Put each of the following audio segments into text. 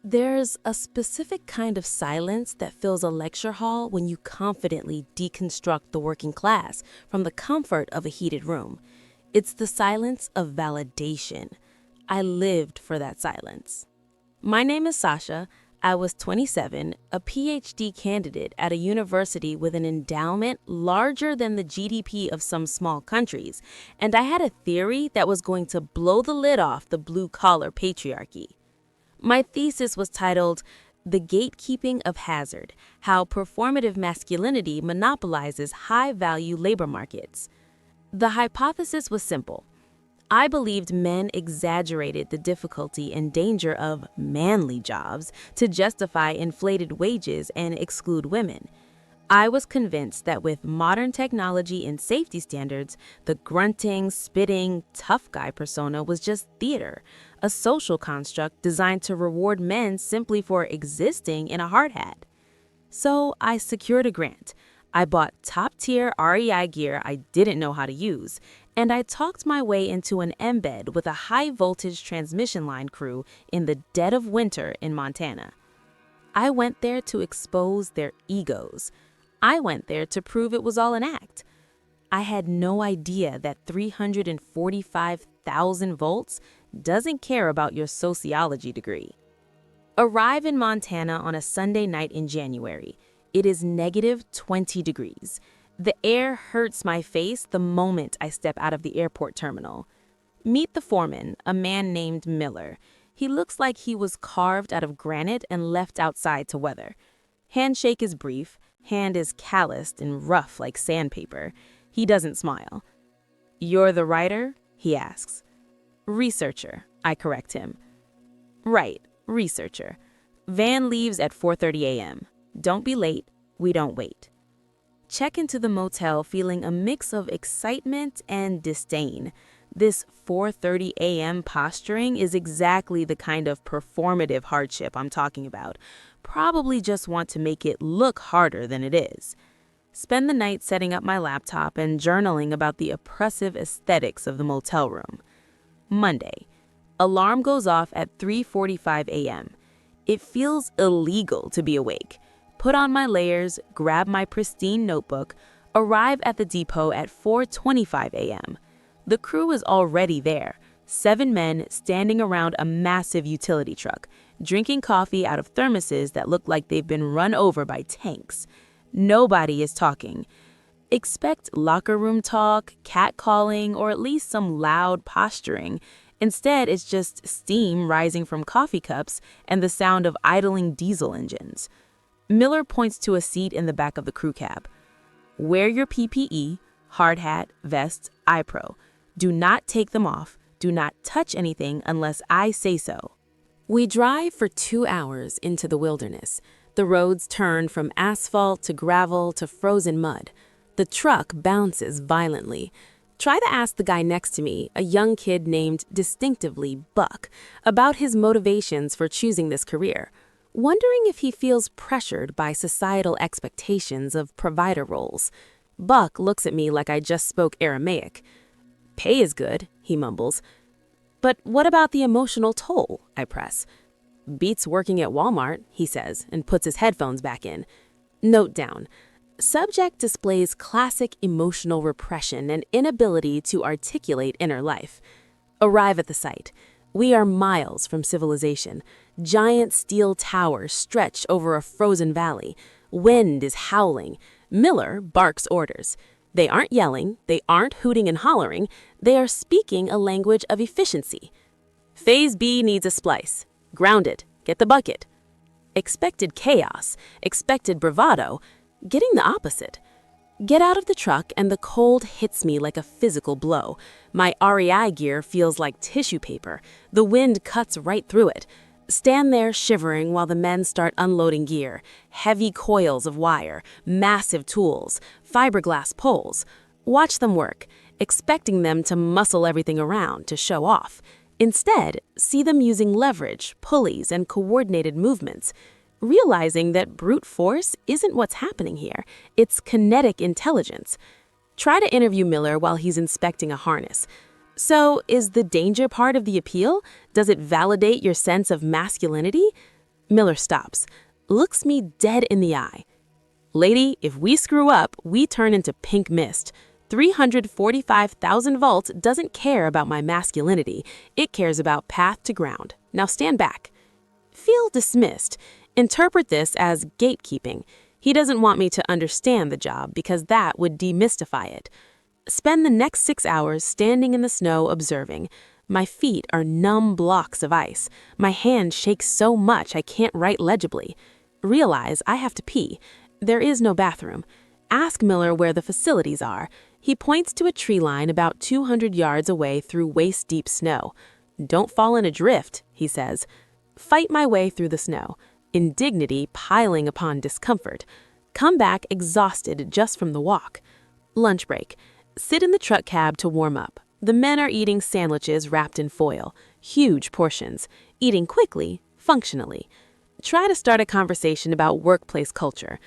There's a specific kind of silence that fills a lecture hall when you confidently deconstruct the working class from the comfort of a heated room. It's the silence of validation. I lived for that silence. My name is Sasha. I was 27, a PhD candidate at a university with an endowment larger than the GDP of some small countries, and I had a theory that was going to blow the lid off the blue-collar patriarchy. My thesis was titled, The Gatekeeping of Hazard, How Performative Masculinity Monopolizes High-Value Labor Markets. The hypothesis was simple. I believed men exaggerated the difficulty and danger of manly jobs to justify inflated wages and exclude women. I was convinced that with modern technology and safety standards, the grunting, spitting, tough guy persona was just theater, a social construct designed to reward men simply for existing in a hard hat. So I secured a grant. I bought top-tier REI gear I didn't know how to use, and I talked my way into an embed with a high-voltage transmission line crew in the dead of winter in Montana. I went there to expose their egos. I went there to prove it was all an act. I had no idea that 345,000 volts doesn't care about your sociology degree. Arrive in Montana on a Sunday night in January. It is negative 20 degrees. The air hurts my face the moment I step out of the airport terminal. Meet the foreman, a man named Miller. He looks like he was carved out of granite and left outside to weather. Handshake is brief, hand is calloused and rough like sandpaper. He doesn't smile. "You're the writer?" he asks. "Researcher," I correct him. "Right, researcher. Van leaves at 4:30 a.m. Don't be late, we don't wait." Check into the motel feeling a mix of excitement and disdain. This 4:30 a.m. posturing is exactly the kind of performative hardship I'm talking about. Probably just want to make it look harder than it is. Spend the night setting up my laptop and journaling about the oppressive aesthetics of the motel room. Monday. Alarm goes off at 3:45 a.m. It feels illegal to be awake. Put on my layers, grab my pristine notebook, arrive at the depot at 4:25 a.m. The crew is already there, 7 men standing around a massive utility truck, drinking coffee out of thermoses that look like they've been run over by tanks. Nobody is talking. Expect locker room talk, catcalling, or at least some loud posturing. Instead, it's just steam rising from coffee cups and the sound of idling diesel engines. Miller points to a seat in the back of the crew cab. "Wear your PPE, hard hat, vest, eye pro. Do not take them off. Do not touch anything unless I say so." We drive for 2 hours into the wilderness. The roads turn from asphalt to gravel to frozen mud. The truck bounces violently. Try to ask the guy next to me, a young kid named distinctively Buck, about his motivations for choosing this career, wondering if he feels pressured by societal expectations of provider roles. Buck looks at me like I just spoke Aramaic. "Pay is good," he mumbles. "But what about the emotional toll?" I press. "Beats working at Walmart," he says, and puts his headphones back in. Note down. Subject displays classic emotional repression and inability to articulate inner life. Arrive at the site. We are miles from civilization. Giant steel towers stretch over a frozen valley. Wind is howling. Miller barks orders. They aren't yelling, they aren't hooting and hollering, they are speaking a language of efficiency. "Phase B needs a splice. Ground it. Get the bucket." Expected chaos, expected bravado, getting the opposite. Get out of the truck and the cold hits me like a physical blow. My REI gear feels like tissue paper. The wind cuts right through it. Stand there shivering while the men start unloading gear. Heavy coils of wire, massive tools, fiberglass poles. Watch them work, expecting them to muscle everything around to show off. Instead, see them using leverage, pulleys, and coordinated movements. Realizing that brute force isn't what's happening here, it's kinetic intelligence. Try to interview Miller while he's inspecting a harness. "So, is the danger part of the appeal? Does it validate your sense of masculinity?" Miller stops, looks me dead in the eye. Lady, if we screw up, we turn into pink mist. 345,000 volts doesn't care about my masculinity. It cares about path to ground. Now stand back. Feel dismissed. Interpret this as gatekeeping. He doesn't want me to understand the job because that would demystify it. Spend the next 6 hours standing in the snow observing. My feet are numb blocks of ice. My hand shakes so much I can't write legibly. Realize I have to pee. There is no bathroom. Ask Miller where the facilities are. He points to a tree line about 200 yards away through waist-deep snow. Don't fall in a drift, he says. Fight my way through the snow, indignity piling upon discomfort. Come back exhausted just from the walk. Lunch break. Sit in the truck cab to warm up. The men are eating sandwiches wrapped in foil, huge portions, eating quickly, functionally. Try to start a conversation about workplace culture.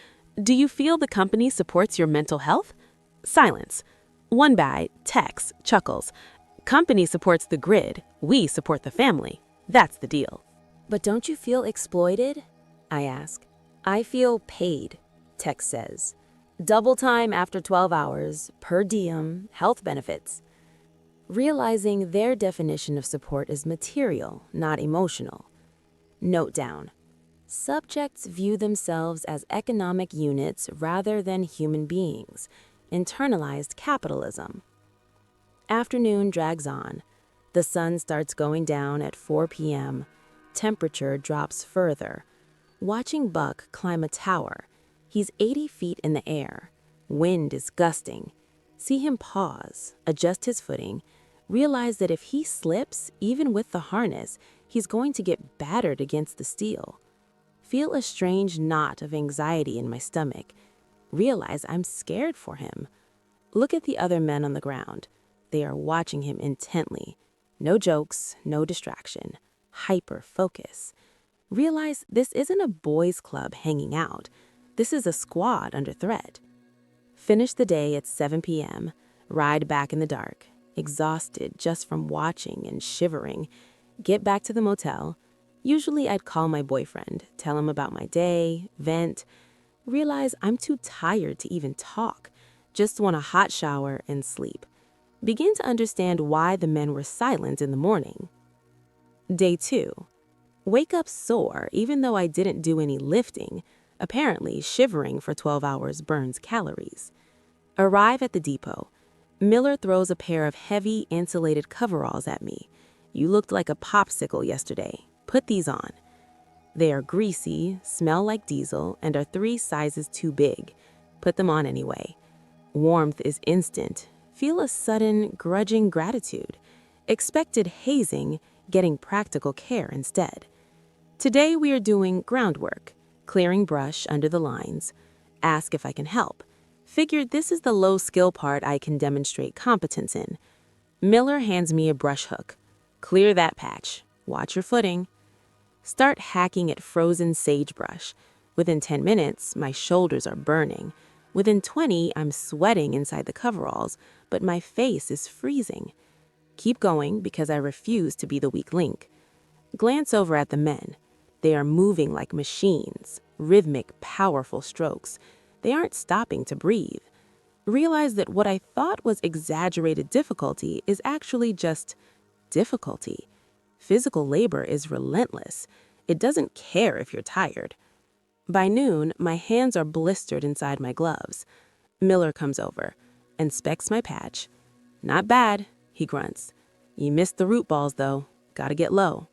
Do you feel the company supports your mental health? Silence. One guy, Tex, chuckles. Company supports the grid. We support the family. That's the deal. But don't you feel exploited? I ask. I feel paid, Tex says. Double time after 12 hours, per diem, health benefits. Realizing their definition of support is material, not emotional. Note down. Subjects view themselves as economic units rather than human beings. Internalized capitalism. Afternoon drags on. The sun starts going down at 4 p.m. Temperature drops further. Watching Buck climb a tower. He's 80 feet in the air. Wind is gusting. See him pause, adjust his footing, realize that if he slips, even with the harness, he's going to get battered against the steel. Feel a strange knot of anxiety in my stomach. Realize I'm scared for him. Look at the other men on the ground. They are watching him intently. No jokes, no distraction. Hyper-focus. Realize this isn't a boys' club hanging out. This is a squad under threat. Finish the day at 7 p.m. Ride back in the dark. Exhausted just from watching and shivering. Get back to the motel. Usually I'd call my boyfriend, tell him about my day, vent. Realize I'm too tired to even talk. Just want a hot shower and sleep. Begin to understand why the men were silent in the morning. Day 2. Wake up sore even though I didn't do any lifting. Apparently, shivering for 12 hours burns calories. Arrive at the depot. Miller throws a pair of heavy, insulated coveralls at me. You looked like a popsicle yesterday. Put these on. They are greasy, smell like diesel, and are 3 sizes too big. Put them on anyway. Warmth is instant. Feel a sudden, grudging gratitude. Expected hazing, getting practical care instead. Today we are doing groundwork, clearing brush under the lines. Ask if I can help. Figured this is the low skill part I can demonstrate competence in. Miller hands me a brush hook. Clear that patch. Watch your footing. Start hacking at frozen sagebrush. Within 10 minutes, my shoulders are burning. Within 20, I'm sweating inside the coveralls, but my face is freezing. Keep going because I refuse to be the weak link. Glance over at the men. They are moving like machines, rhythmic, powerful strokes. They aren't stopping to breathe. Realize that what I thought was exaggerated difficulty is actually just difficulty. Physical labor is relentless. It doesn't care if you're tired. By noon, my hands are blistered inside my gloves. Miller comes over, inspects my patch. Not bad, he grunts. You missed the root balls, though. Gotta get low.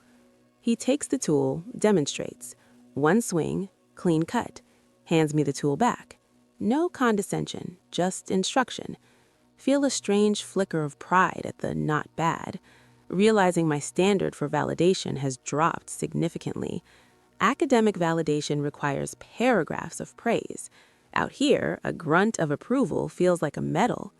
He takes the tool, demonstrates. One swing, clean cut. Hands me the tool back. No condescension, just instruction. Feel a strange flicker of pride at the not bad. Realizing my standard for validation has dropped significantly. Academic validation requires paragraphs of praise. Out here, a grunt of approval feels like a medal.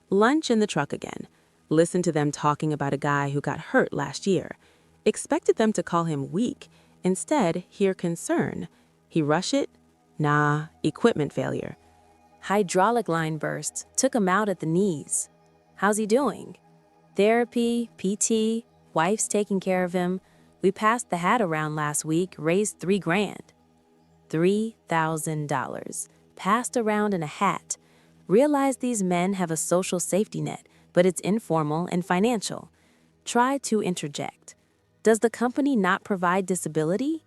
Lunch in the truck again. Listen to them talking about a guy who got hurt last year. Expected them to call him weak. Instead, hear concern. He rush it? Nah, equipment failure. Hydraulic line burst, took him out at the knees. How's he doing? Therapy, PT, wife's taking care of him. We passed the hat around last week, raised $3,000. $3,000. Passed around in a hat. Realize these men have a social safety net, but it's informal and financial. Try to interject. Does the company not provide disability?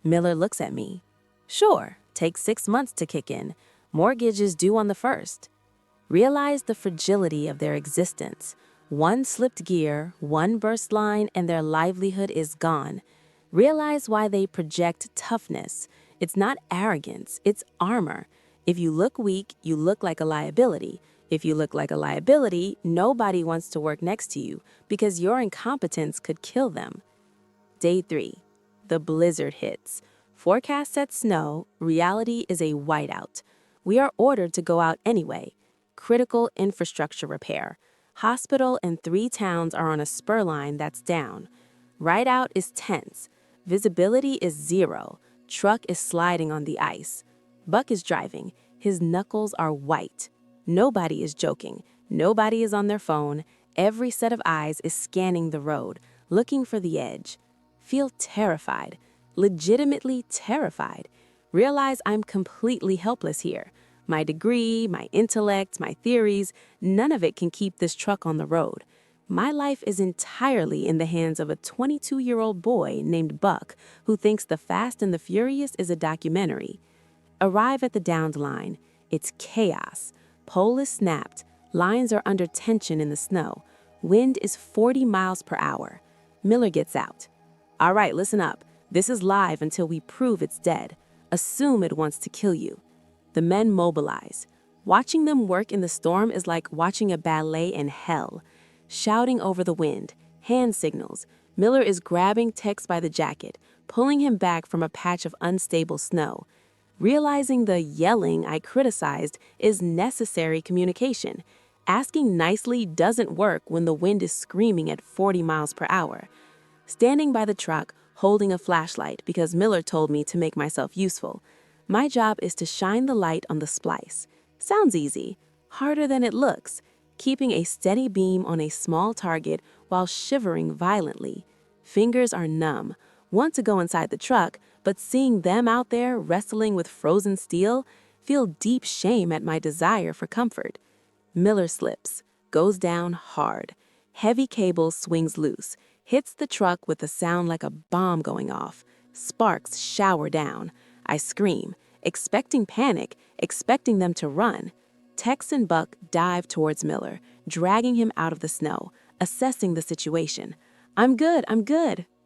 Miller looks at me. Sure, takes 6 months to kick in. Mortgage is due on the 1st. Realize the fragility of their existence. One slipped gear, one burst line, and their livelihood is gone. Realize why they project toughness. It's not arrogance, it's armor. If you look weak, you look like a liability. If you look like a liability, nobody wants to work next to you because your incompetence could kill them. Day 3. The blizzard hits. Forecast said snow, reality is a whiteout. We are ordered to go out anyway. Critical infrastructure repair. Hospital and 3 towns are on a spur line that's down. Rideout is tense. Visibility is 0. Truck is sliding on the ice. Buck is driving. His knuckles are white. Nobody is joking. Nobody is on their phone. Every set of eyes is scanning the road, looking for the edge. Feel terrified. Legitimately terrified. Realize I'm completely helpless here. My degree, my intellect, my theories, none of it can keep this truck on the road. My life is entirely in the hands of a 22-year-old boy named Buck who thinks The Fast and the Furious is a documentary. Arrive at the downed line. It's chaos. Pole is snapped. Lines are under tension in the snow. Wind is 40 miles per hour. Miller gets out. All right, listen up. This is live until we prove it's dead. Assume it wants to kill you. The men mobilize. Watching them work in the storm is like watching a ballet in hell. Shouting over the wind, hand signals. Miller is grabbing Tex by the jacket, pulling him back from a patch of unstable snow. Realizing the yelling I criticized is necessary communication. Asking nicely doesn't work when the wind is screaming at 40 miles per hour. Standing by the truck, holding a flashlight because Miller told me to make myself useful. My job is to shine the light on the splice. Sounds easy, harder than it looks, keeping a steady beam on a small target while shivering violently. Fingers are numb, want to go inside the truck, but seeing them out there wrestling with frozen steel, feel deep shame at my desire for comfort. Miller slips, goes down hard. Heavy cable swings loose, hits the truck with a sound like a bomb going off. Sparks shower down. I scream, expecting panic, expecting them to run. Tex and Buck dive towards Miller, dragging him out of the snow, assessing the situation. I'm good,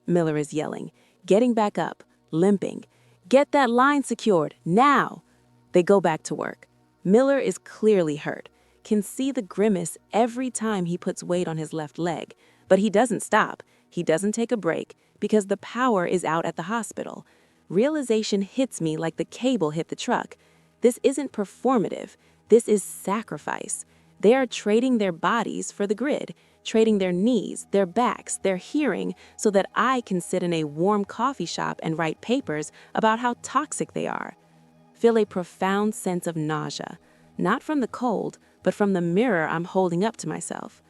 Miller is yelling, getting back up, limping. Get that line secured, now! They go back to work. Miller is clearly hurt, can see the grimace every time he puts weight on his left leg, but he doesn't stop, he doesn't take a break, because the power is out at the hospital. Realization hits me like the cable hit the truck. This isn't performative. This is sacrifice. They are trading their bodies for the grid, trading their knees, their backs, their hearing, so that I can sit in a warm coffee shop and write papers about how toxic they are. Feel a profound sense of nausea, not from the cold, but from the mirror I'm holding up to myself.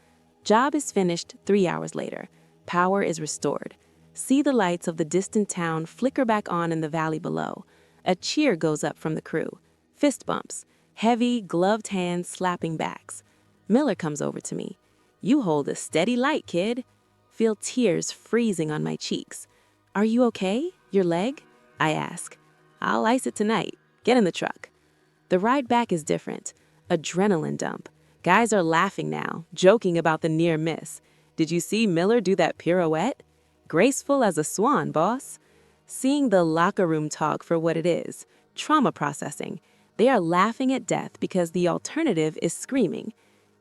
Job is finished 3 hours later. Power is restored. See the lights of the distant town flicker back on in the valley below. A cheer goes up from the crew. Fist bumps. Heavy, gloved hands slapping backs. Miller comes over to me. You hold a steady light, kid. Feel tears freezing on my cheeks. Are you okay? Your leg? I ask. I'll ice it tonight. Get in the truck. The ride back is different. Adrenaline dump. Guys are laughing now, joking about the near miss. Did you see Miller do that pirouette? Graceful as a swan, boss. Seeing the locker room talk for what it is, trauma processing. They are laughing at death because the alternative is screaming.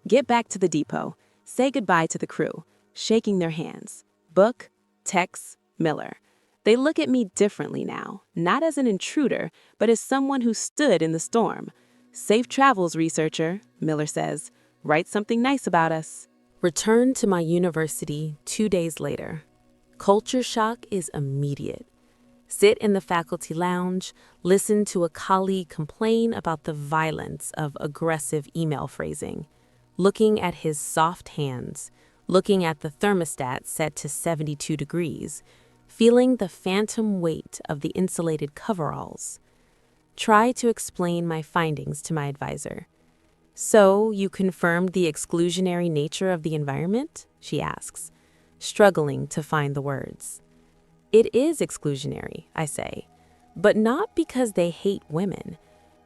Get back to the depot. Say goodbye to the crew. Shaking their hands. Book, Tex, Miller. They look at me differently now, not as an intruder, but as someone who stood in the storm. Safe travels, researcher, Miller says. Write something nice about us. Return to my university 2 days later. Culture shock is immediate. Sit in the faculty lounge, listen to a colleague complain about the violence of aggressive email phrasing, looking at his soft hands, looking at the thermostat set to 72 degrees, feeling the phantom weight of the insulated coveralls. Try to explain my findings to my advisor. So, you confirmed the exclusionary nature of the environment? She asks, struggling to find the words. It is exclusionary, I say, but not because they hate women.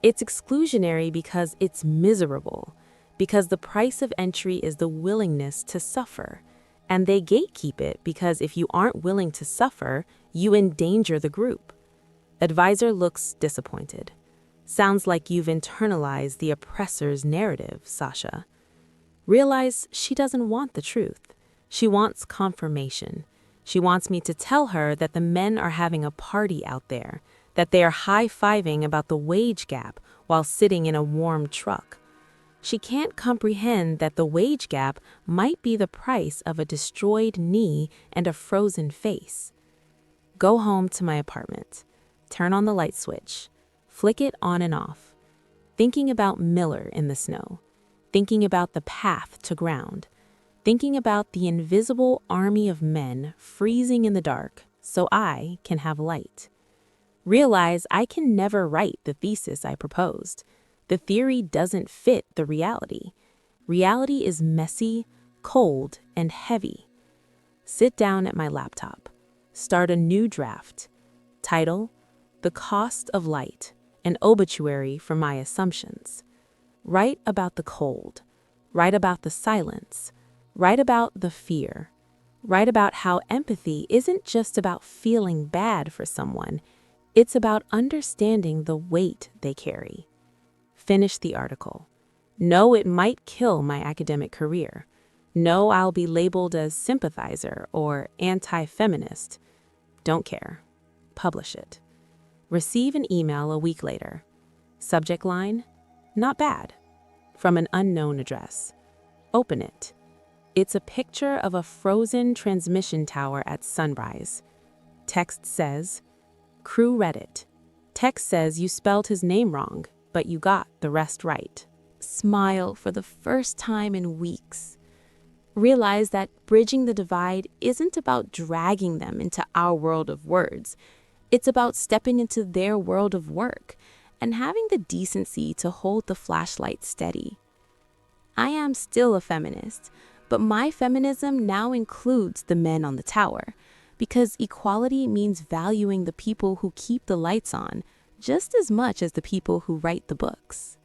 It's exclusionary because it's miserable, because the price of entry is the willingness to suffer. And they gatekeep it because if you aren't willing to suffer, you endanger the group. Advisor looks disappointed. Sounds like you've internalized the oppressor's narrative, Sasha. Realize she doesn't want the truth. She wants confirmation. She wants me to tell her that the men are having a party out there, that they are high-fiving about the wage gap while sitting in a warm truck. She can't comprehend that the wage gap might be the price of a destroyed knee and a frozen face. Go home to my apartment. Turn on the light switch. Flick it on and off. Thinking about Miller in the snow. Thinking about the path to ground. Thinking about the invisible army of men freezing in the dark so I can have light. Realize I can never write the thesis I proposed. The theory doesn't fit the reality. Reality is messy, cold, and heavy. Sit down at my laptop. Start a new draft. Title: The Cost of Light, an obituary for my assumptions. Write about the cold. Write about the silence. Write about the fear. Write about how empathy isn't just about feeling bad for someone. It's about understanding the weight they carry. Finish the article. Know it might kill my academic career. Know I'll be labeled as sympathizer or anti-feminist. Don't care. Publish it. Receive an email a week later. Subject line: not bad. From an unknown address. Open it. It's a picture of a frozen transmission tower at sunrise. Text says, "Crew read it. Text says you spelled his name wrong, but you got the rest right." Smile for the first time in weeks. Realize that bridging the divide isn't about dragging them into our world of words. It's about stepping into their world of work and having the decency to hold the flashlight steady. I am still a feminist, but my feminism now includes the men on the tower, because equality means valuing the people who keep the lights on just as much as the people who write the books.